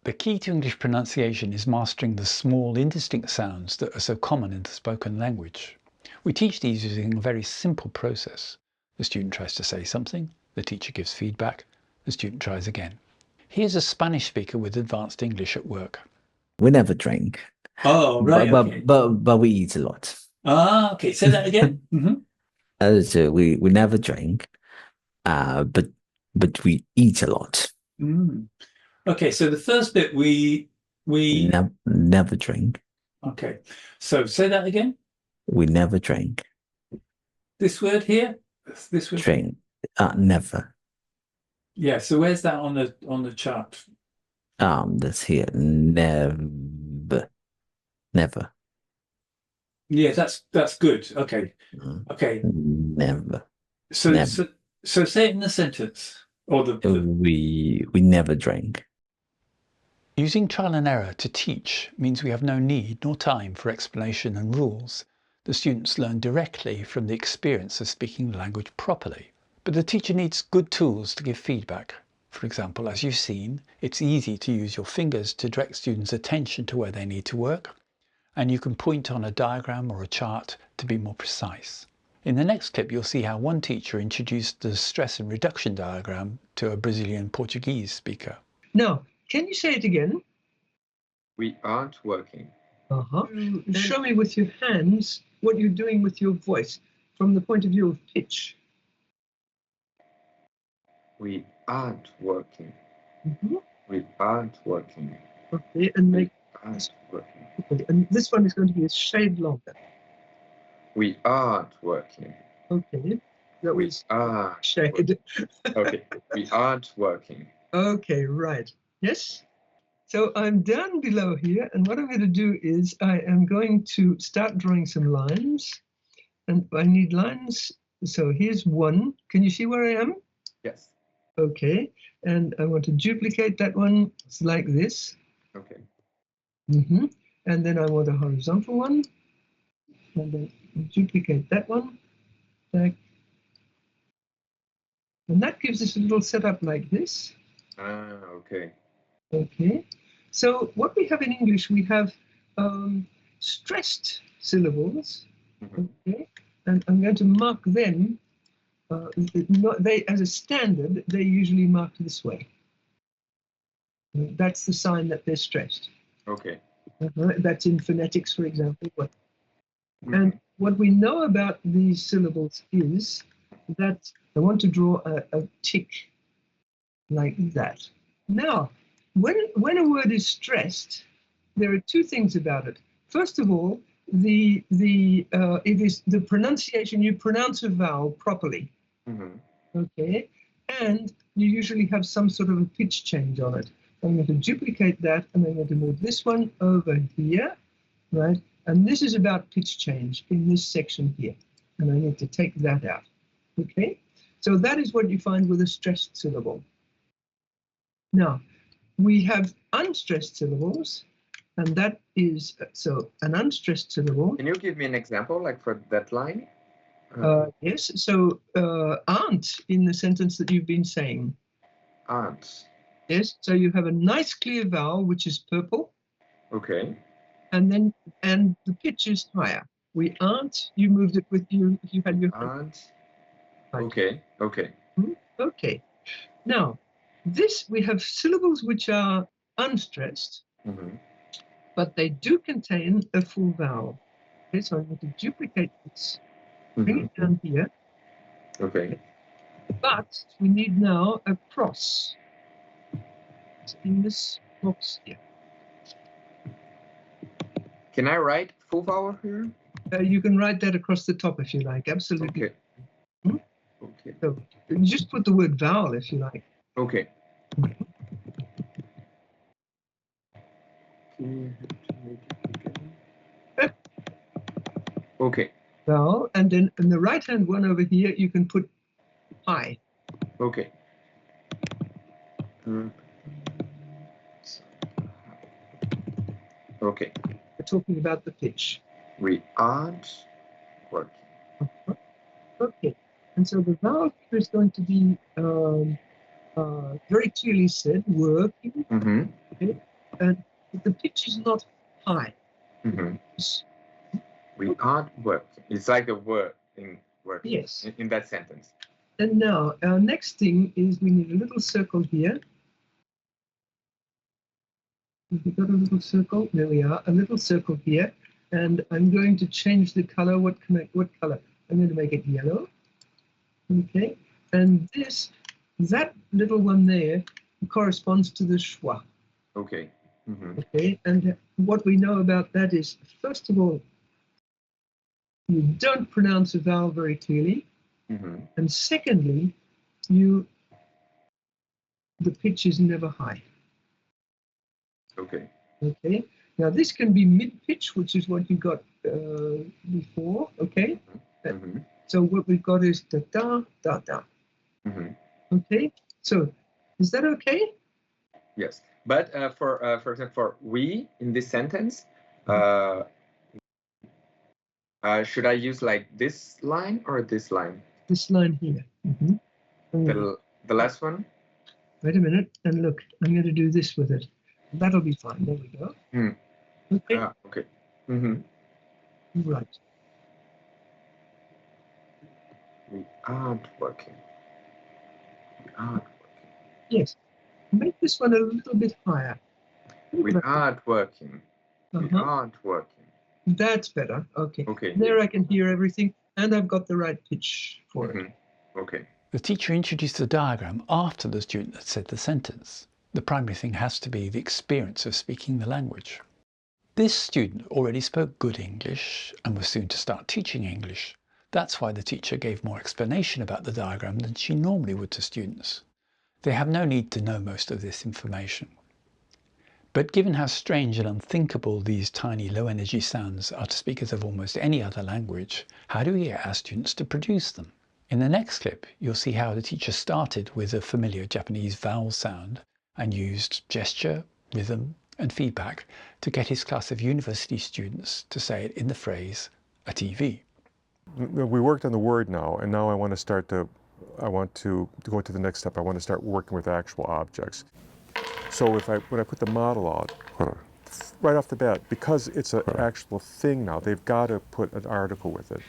The key to English pronunciation is mastering the small, indistinct sounds that are so common in the spoken language. We teach these using a very simple process. The student tries to say something, the teacher gives feedback, the student tries again. Here's a Spanish speaker with advanced English at work. We never drink. Oh, right, okay. But we eat a lot. Ah, okay. Say that again. So we never drink, but we eat a lot. Okay, so the first bit we Never drink. okay. So say that again. We never drink. This word here. This word. Drink. Never. Yeah. So where's that on the chart? That's here. Never. Never. Yeah, that's good. Okay. Okay. Never. So Never. so say it in the sentence. Or we never drink. Using trial and error to teach means we have no need nor time for explanation and rules. The students learn directly from the experience of speaking the language properly. But the teacher needs good tools to give feedback. For example, as you've seen, it's easy to use your fingers to direct students' attention to where they need to work. And you can point on a diagram or a chart to be more precise. In the next clip, you'll see how one teacher introduced the stress and reduction diagram to a Brazilian Portuguese speaker. Now, can you say it again? We aren't working. Show me with your hands what you're doing with your voice from the point of view of pitch. We aren't working. We aren't working. Okay, and make. Aren't working. Okay, and this one is going to be a shade longer. We aren't working. Okay, that We was are shade. Okay, we aren't working. Okay, right. Yes. So I'm down below here, and what I'm going to do is I am going to start drawing some lines, and I need lines. So here's one. Can you see where I am? Yes. Okay, and I want to duplicate that one. It's like this. Okay. And then I want a horizontal one, and then duplicate that one. Back. And that gives us a little setup like this. Okay. Okay. So what we have in English, we have stressed syllables. Okay. And I'm going to mark them. They, as a standard, they usually mark this way. That's the sign that they're stressed. Okay. That's in phonetics, for example. And what we know about these syllables is that I want to draw a tick like that. Now, when a word is stressed, there are two things about it. First of all, it is the pronunciation. You pronounce a vowel properly. Okay, and you usually have some sort of a pitch change on it. I'm going to duplicate that, and I'm going to move this one over here, right? And this is about pitch change in this section here, and I need to take that out. Okay, so that is what you find with a stressed syllable. Now, we have unstressed syllables, and that is, so an unstressed syllable. Can you give me an example, like for that line? Yes, so aren't in the sentence that you've been saying. Aren't. Yes, so you have a nice clear vowel, which is purple. Okay. And the pitch is higher. We aren't, you moved it with you had your... Aren't. Okay, okay. Okay. Now, we have syllables which are unstressed, but they do contain a full vowel. Okay, so I'm going to duplicate this, bring it down here. Okay. But we need now a cross. It's in this box here. Can I write full vowel here? You can write that across the top if you like, absolutely. Okay. Okay. So just put the word vowel if you like. Okay. Okay. Vowel, and then in the right hand one over here you can put I. Okay. Okay. We're talking about the pitch. We aren't working. Okay. And so the vowel here is going to be very clearly said, working. Mm-hmm. Okay. and the pitch is not high. Mm-hmm. We aren't working. It's like a word in working. Yes. In that sentence. And now our next thing is we need a little circle here. We've got a little circle. There we are. A little circle here, and I'm going to change the color. What color? I'm going to make it yellow. Okay. And that little one there corresponds to the schwa. Okay. Mm-hmm. Okay. And what we know about that is, first of all, you don't pronounce a vowel very clearly. Mm-hmm. And secondly, the pitch is never high. Okay. Okay. Now this can be mid-pitch, which is what you got before. Okay. Mm-hmm. So what we've got is da da da da. Mm-hmm. Okay. So is that okay? Yes. But for example, for we in this sentence, should I use like this line or this line? This line here. The last one? Wait a minute, and look, I'm going to do this with it. That'll be fine. There we go. Okay. Okay. Mm-hmm. Right. We aren't working. We aren't working. Yes. Make this one a little bit higher. We aren't working. We aren't working. That's better. Okay. Okay. There I can hear everything, and I've got the right pitch for it. Okay. The teacher introduced the diagram after the student had said the sentence. The primary thing has to be the experience of speaking the language. This student already spoke good English and was soon to start teaching English. That's why the teacher gave more explanation about the diagram than she normally would to students. They have no need to know most of this information. But given how strange and unthinkable these tiny low-energy sounds are to speakers of almost any other language, how do we get our students to produce them? In the next clip, you'll see how the teacher started with a familiar Japanese vowel sound and used gesture, rhythm, and feedback to get his class of university students to say it in the phrase, a TV. We worked on the word now, and now I want to go to the next step. I want to start working with actual objects. So when I put the model out, right off the bat, because it's an actual thing now, they've got to put an article with it.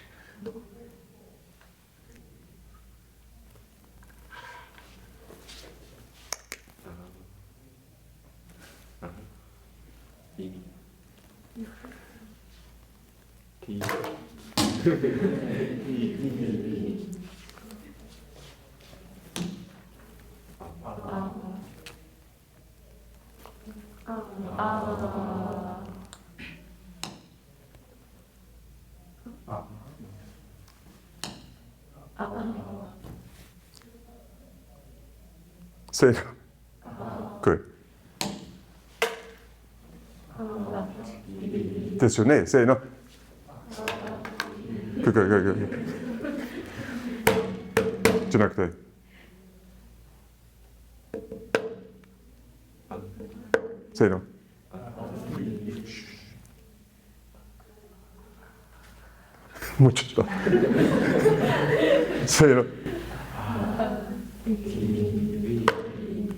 Say, good. 됐어, 네, say no. good.じゃなくて. Say no. 못 쳤다. Say no.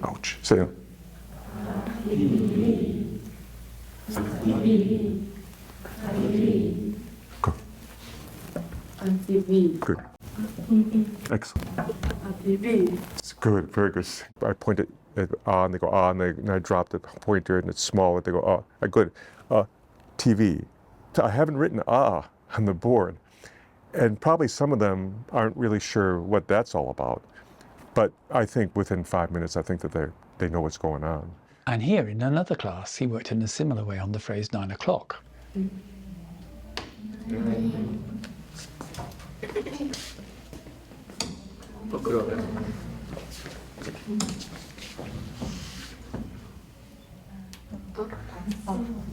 Ouch. Say no. Go. Good. Excellent. It's good, very good. I pointed at and they go and I dropped the pointer and it's small and they go good. TV. I haven't written on the board, and probably some of them aren't really sure what that's all about. But I think within 5 minutes, I think that they know what's going on. And here in another class, he worked in a similar way on the phrase 9 o'clock.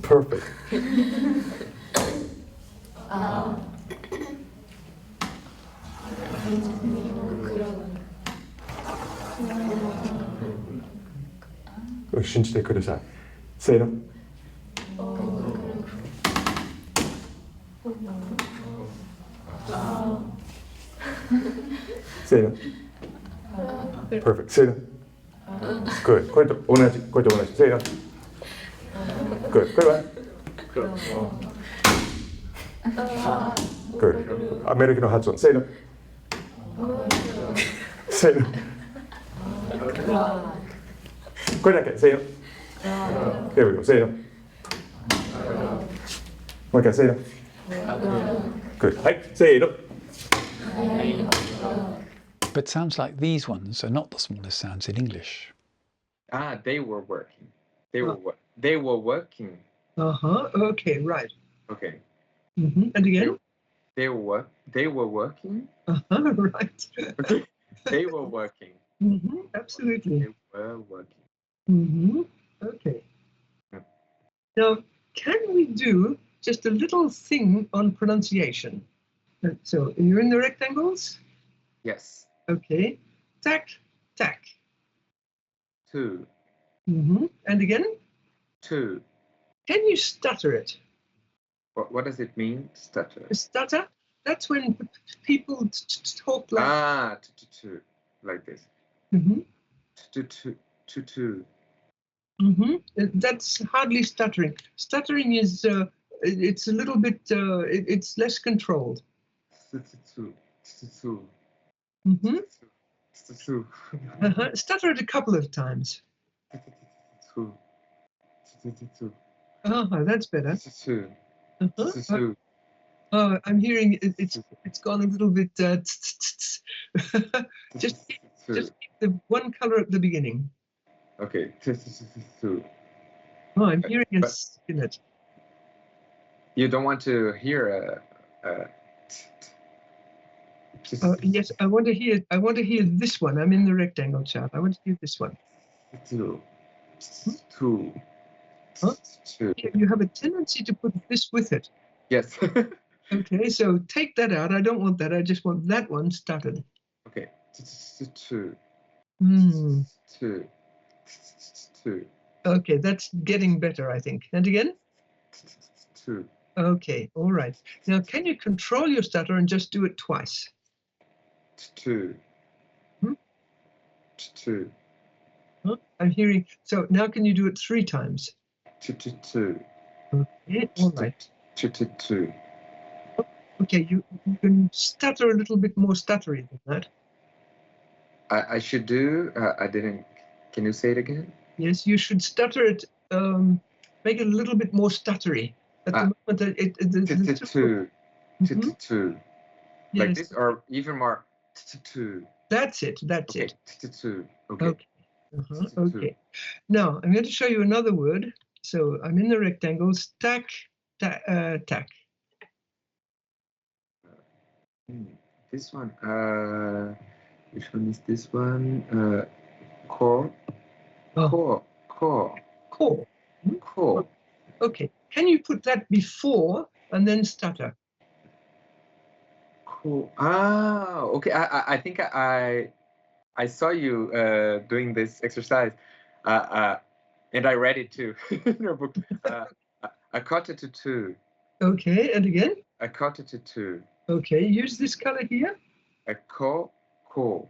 Perfect. 신지대 그러자. Say no. Say no. Perfect. Say no. Good. これと同じ。Say no. Good. Good. Good. American Hudson. Say no. Say no. Good again. Say no. There we go. Say no. Okay. Say no. Good. Hi. Say no. But sounds like these ones are not the smallest sounds in English. Ah, they were working. They were working. Okay, right. Okay. And again? They were working. Right. Okay. They were working. Absolutely. They were working. Okay. Yeah. Now, can we do just a little thing on pronunciation? So, you're in the rectangles? Yes. Okay. Tack, tack. Two. And again? Two. Can you stutter it? What does it mean? Stutter. Stutter? That's when people talk like... Two. Like this. Two. That's hardly stuttering. Stuttering is, it's a little bit, it's less controlled. Two. Stutter it a couple of times. That's better. Oh, I'm hearing it's gone a little bit. Just keep the one color at the beginning. Okay. Oh, I'm hearing a s in it. You don't want to hear Yes, I want to hear. I want to hear this one. I'm in the rectangle chart. I want to hear this one. Two. Huh? You have a tendency to put this with it. Yes. Okay, so take that out. I don't want that. I just want that one stuttered. Okay. Two. Okay, that's getting better, I think. And again? Two. Okay, all right. Now, can you control your stutter and just do it twice? Two. Two. Huh? I'm hearing. So now can you do it 3 times? Two. Okay, all right. Two. Okay, you can stutter a little bit more stuttery than that. I should do. I didn't. Can you say it again? Yes, you should stutter it. Make it a little bit more stuttery. At the moment, two. Two. Yes. Like this, or even more. Two. That's it. That's Okay. it. Two. Okay. Okay. Now I'm going to show you another word. So I'm in the rectangles. Tack, tack. This one. Which one is this one? Core. Core. Okay. Can you put that before and then stutter? Cool. Okay. I think I saw you doing this exercise, and I read it too in your book. I cut it to two. Okay, and again? I cut it to two. Okay, use this color here. I cut to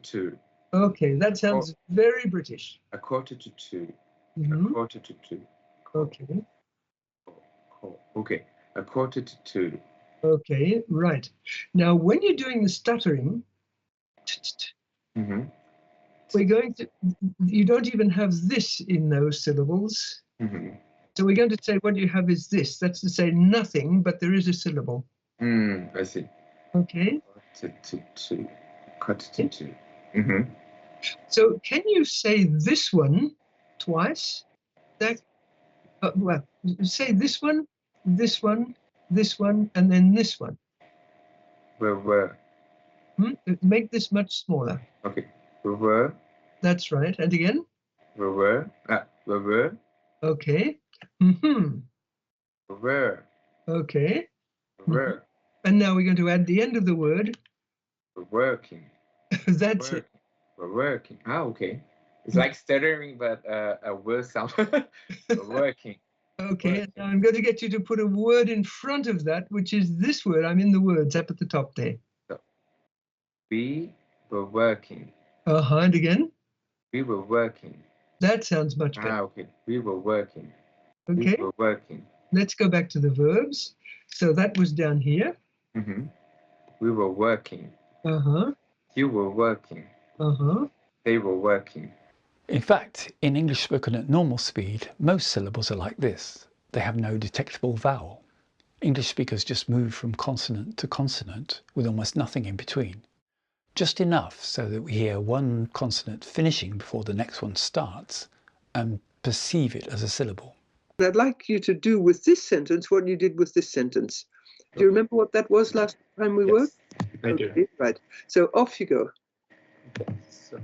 two. Okay, that sounds very British. I cut it to two. I cut it to two. Okay. Okay. I cut it to two. Okay, right. Now, when you're doing the stuttering, we're going to, you don't even have this in those syllables. So we're going to say what you have is this. That's to say nothing, but there is a syllable. I see. Okay. Cut to two. So can you say this one twice? Well, say this one, this one, this one, and then this one. Where? Make this much smaller. Okay. Where? That's right. And again? Where? Okay. Where? Okay. Where? And now we're going to add the end of the word. Working. That's it. We're working. Okay. It's like stuttering, but a word sound. Working. Okay, and now I'm going to get you to put a word in front of that, which is this word. I'm in the words up at the top there. So, we were working. And again? We were working. That sounds much better. Okay. We were working. Okay, We were working. let's go back to the verbs. So that was down here. Mm-hmm. We were working. Uh-huh, You were working. uh-huh. They were working. In fact, in English spoken at normal speed, most syllables are like this. They have no detectable vowel. English speakers just move from consonant to consonant with almost nothing in between. Just enough so that we hear one consonant finishing before the next one starts and perceive it as a syllable. I'd like you to do with this sentence what you did with this sentence. Do you remember what that was last time we worked? I do. Okay, right. So off you go. Okay, so,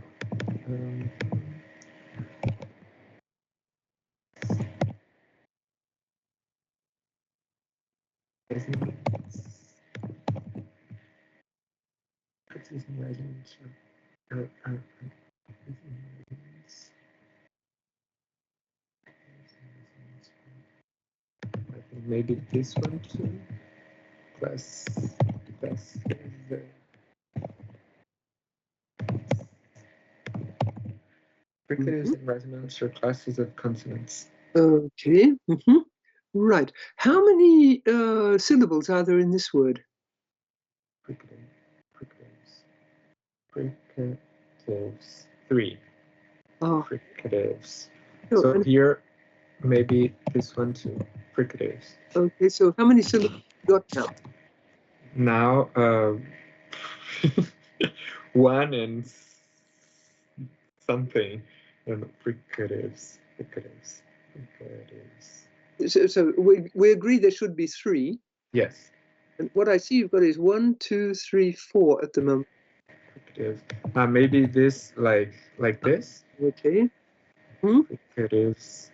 I think maybe this one too. Plus fricatives and resonance are classes of consonants. Okay. Mm-hmm. Right. How many syllables are there in this word? Fricatives. 3. Oh, Fricatives. so, So here, maybe this one too. Fricatives. okay, so how many syllables you got now? Now, 1 and something. Fricatives. So we agree there should be 3. Yes. And what I see you've got is 1, 2, 3, 4 at the moment. Fricatives. Maybe this like this. Okay. Fricatives,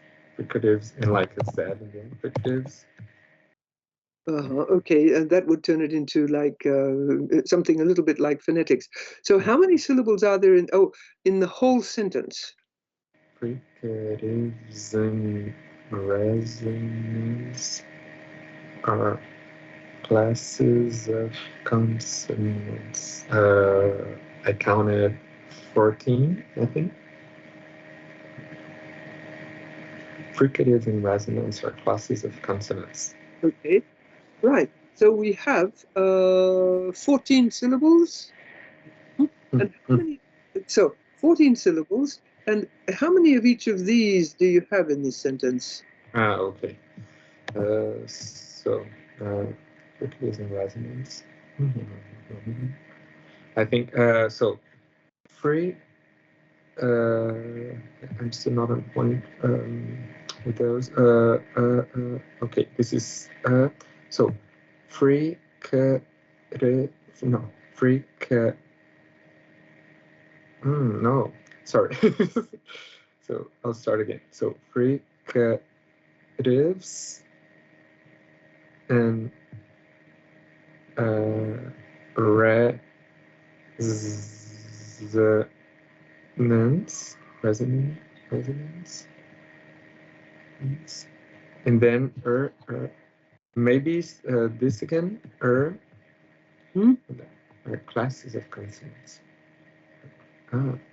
and like a Z again. Fricatives. Okay, and that would turn it into like something a little bit like phonetics. So how many syllables are there in the whole sentence? Fricatives and resonance are classes of consonants. I counted 14, I think. Fricatives and resonance are classes of consonants. Okay, right. So we have 14 syllables. And how many? So 14 syllables. And how many of each of these do you have in this sentence? Okay. Fricatives and resonance. I think so. Free. I'm still not on point with those. Okay, this is so free. No, free. No, sorry. So I'll start again. So fricatives and resonance, and then maybe this again are classes of consonants.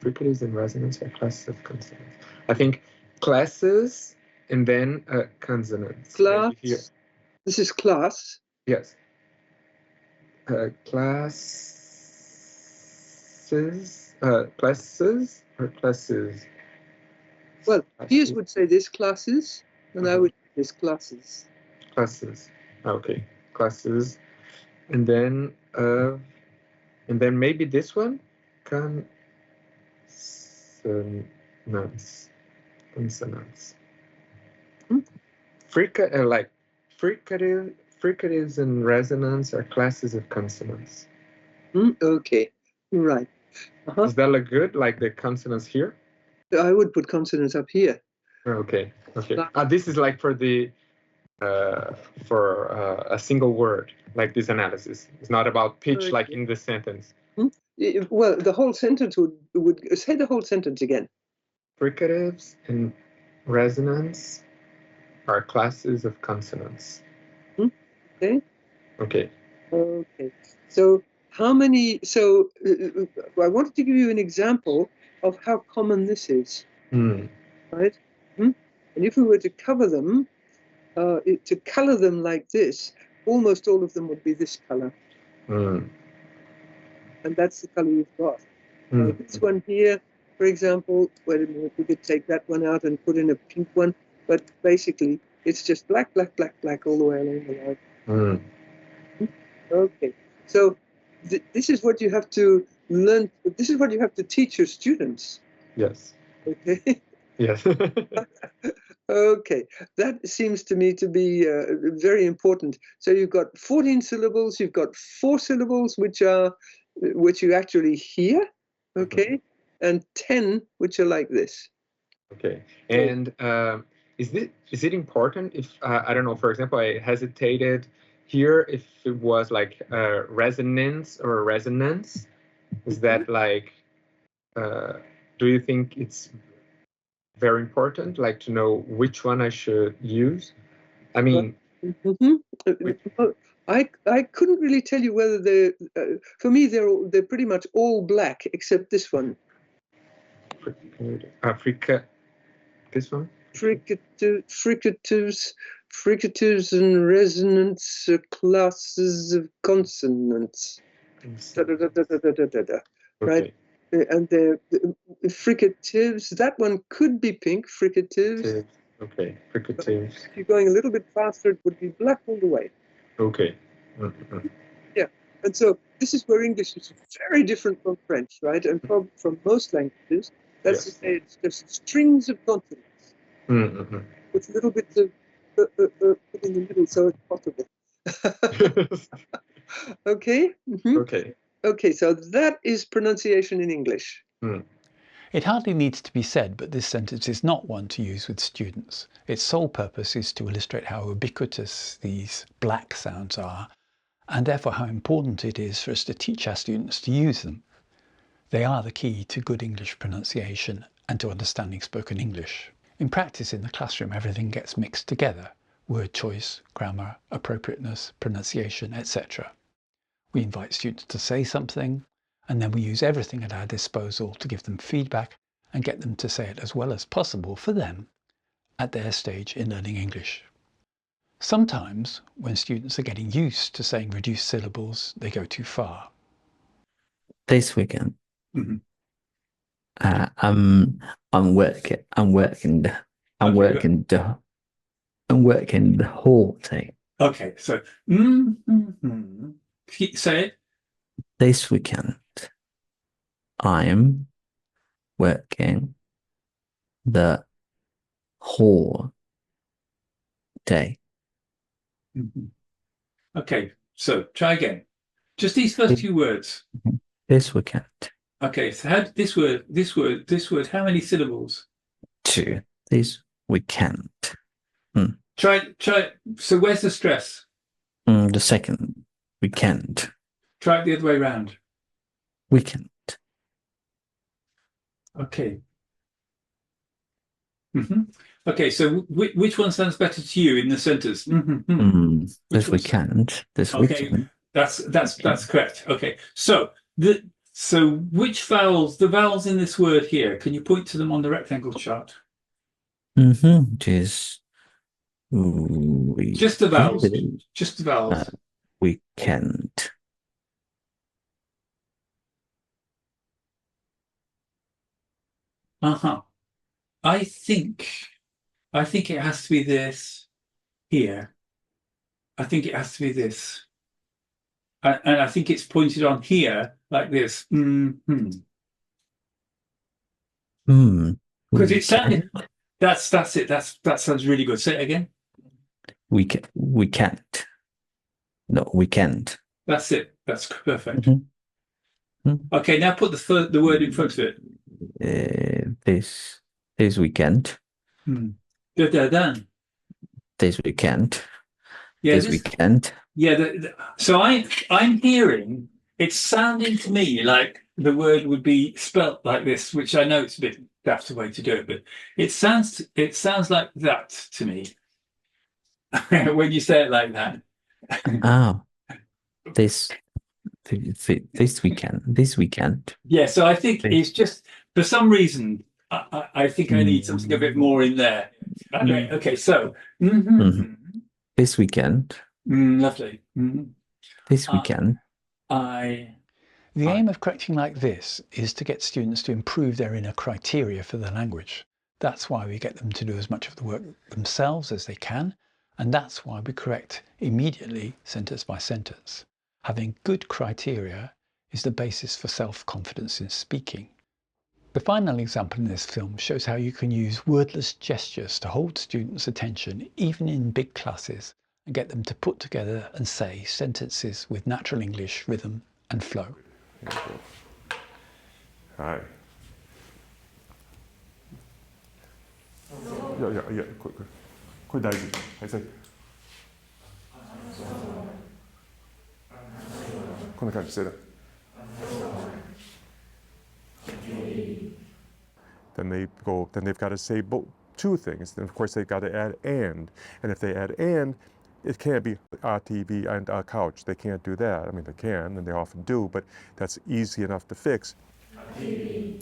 Fricatives and resonance are classes of consonants. I think classes and then consonants. Class. Here. This is class. Yes. Classes or classes? Well, Piers would say this classes, and I would say this classes. Classes. Okay, classes, and then maybe this one, consonants. Fricatives and resonance are classes of consonants. Okay, right. Does that look good? Like the consonants here? I would put consonants up here. Okay. This is like for the for a single word, like this analysis. It's not about pitch like in the sentence. Well, the whole sentence would say the whole sentence again. Fricatives and resonance are classes of consonants. Okay. Okay. So how many? So I wanted to give you an example of how common this is. Right. And if we were to cover them, to color them like this, almost all of them would be this color. Mm. And that's the color you've got. This one here, for example, wait a minute, we could take that one out and put in a pink one, but basically it's just black, black, black, black all the way along the line. Mm. Okay, so this is what you have to learn. This is what you have to teach your students. Yes. Okay. Yes. Okay, that seems to me to be very important. So you've got 14 syllables, you've got 4 syllables, which you actually hear, okay, and 10 which are like this. Okay, and is it important if I don't know? For example, I hesitated here if it was like a resonance or a resonance. Is that like? Do you think it's very important, like to know which one I should use? I mean, I couldn't really tell you whether they're. For me, they're pretty much all black except this one. Africa. This one. Fricatives and resonance classes of consonants. Right. And the fricatives, that one could be pink, fricatives. Okay, fricatives. If you're going a little bit faster, it would be black all the way. Okay. Yeah, and so this is where English is very different from French, right? And from most languages, that's to say, it's just strings of consonants with little bits of put in the middle, so it's possible. Okay. Okay. Okay, so that is pronunciation in English. It hardly needs to be said, but this sentence is not one to use with students. Its sole purpose is to illustrate how ubiquitous these black sounds are, and therefore how important it is for us to teach our students to use them. They are the key to good English pronunciation and to understanding spoken English. In practice in the classroom, everything gets mixed together: word choice, grammar, appropriateness, pronunciation, etc. We invite students to say something, and then we use everything at our disposal to give them feedback and get them to say it as well as possible for them at their stage in learning English. Sometimes, when students are getting used to saying reduced syllables, they go too far. This weekend, I'm working the whole day. Okay, so say it. This weekend, I'm working the whole day. Okay, so try again. Just these first few words. This weekend. Okay, so how this word, how many syllables? 2. This weekend. Try. So where's the stress? The second weekend. Try it the other way around. Weekend. Okay. Okay, so which one sounds better to you in the sentence? This weekend. This weekend. That's correct. Okay, so which vowels? The vowels in this word here. Can you point to them on the rectangle chart? Just the vowels. Just the vowels. Weekend. I think it has to be this here. I think it has to be this. And I think it's pointed on here like this. Because it sounded. That's it. That sounds really good. Say it again. We can't. No, we can't. That's it. That's perfect. Okay, now put the word in front of it. This weekend. This weekend. Yeah, this weekend. Yeah. So I'm hearing. It's sounding to me like the word would be spelt like this, which I know it's a bit daft way to do it, but it sounds like that to me when you say it like that. This weekend. Yeah, so I think it's just for some reason I think I need something a bit more in there. Okay, so This weekend. Lovely. This weekend. The aim of correcting like this is to get students to improve their inner criteria for the language. That's why we get them to do as much of the work themselves as they can, and that's why we correct immediately, sentence by sentence. Having good criteria is the basis for self-confidence in speaking. The final example in this film shows how you can use wordless gestures to hold students' attention even in big classes and get them to put together and say sentences with natural English rhythm and flow. Hi. Yeah. これ大事。はい、さい。こんな感じしてる。Then they've got to say two things. Then of course they've got to add and if they add and, it can't be a TV and a couch. They can't do that. I mean, they can, and they often do, but that's easy enough to fix. TV.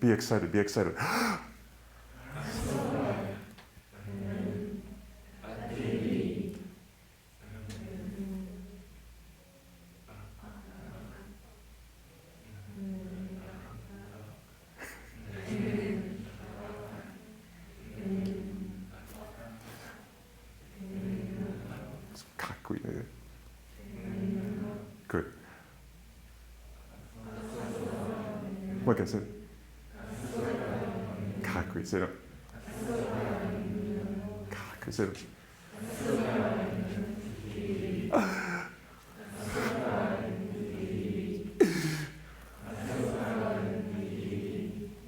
Be excited, be excited. Good. What can I say? Say it. Say it.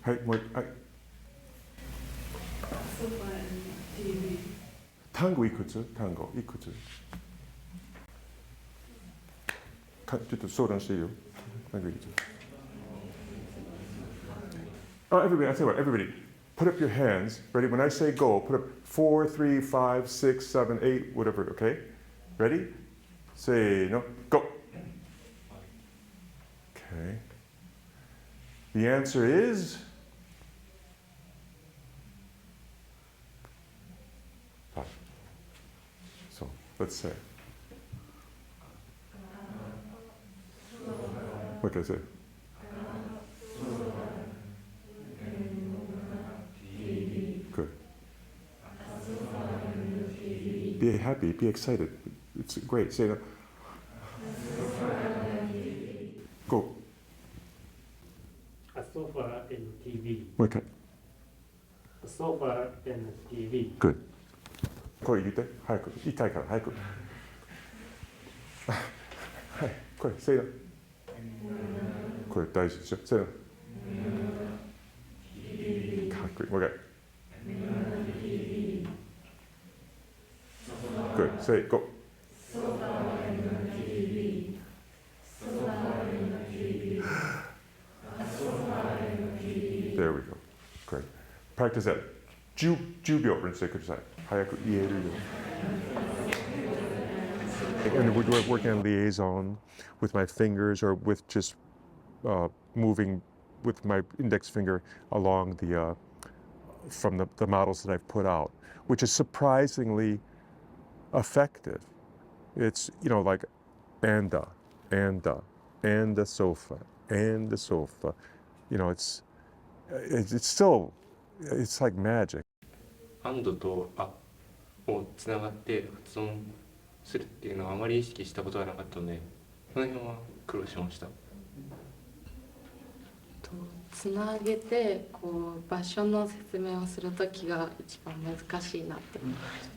Hey, wait. Tango いくつ? Tango いくつ? ちょっと相談していいよ. Tango いくつ? Oh, everybody, I tell you what, everybody. Put up your hands. Ready? When I say go, put up 4, 3, 5, 6, 7, 8, whatever, okay? Ready? Say no, go. Okay. The answer is 5. So let's say. What can I say? Good. Be happy, be excited. It's great. Say that. Go. A sofa and TV. Okay. A sofa and TV. Good. 声言って。早く。言いたいから早く。はい。声。Say that. これ大事でしょ。Say that. かっこいい。もう一回。Good. Say it. Go. There we go. Great. Practice that. 10秒分してください。早く言えるよ。And we're working on liaison with my fingers or with just moving with my index finger along the from the models that I've put out, which is surprisingly effective. It's, you know, like and the sofa, and the sofa. You know, it's still, it's like magic. アンドとあをつながって発音するっていうのはあまり意識したことがなかったので、その辺は苦労しました。つなげてこう場所の説明をするときが一番難しいなって思います。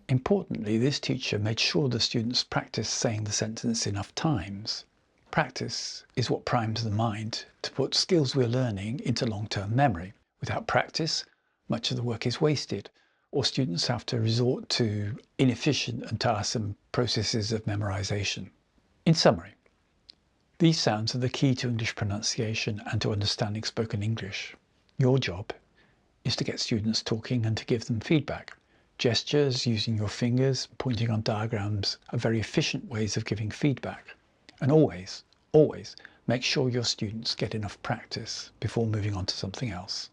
Importantly, this teacher made sure the students practiced saying the sentence enough times. Practice is what primes the mind to put skills we're learning into long-term memory. Without practice, much of the work is wasted, or students have to resort to inefficient and tiresome processes of memorization. In summary, these sounds are the key to English pronunciation and to understanding spoken English. Your job is to get students talking and to give them feedback. Gestures, using your fingers, pointing on diagrams are very efficient ways of giving feedback. And always, always make sure your students get enough practice before moving on to something else.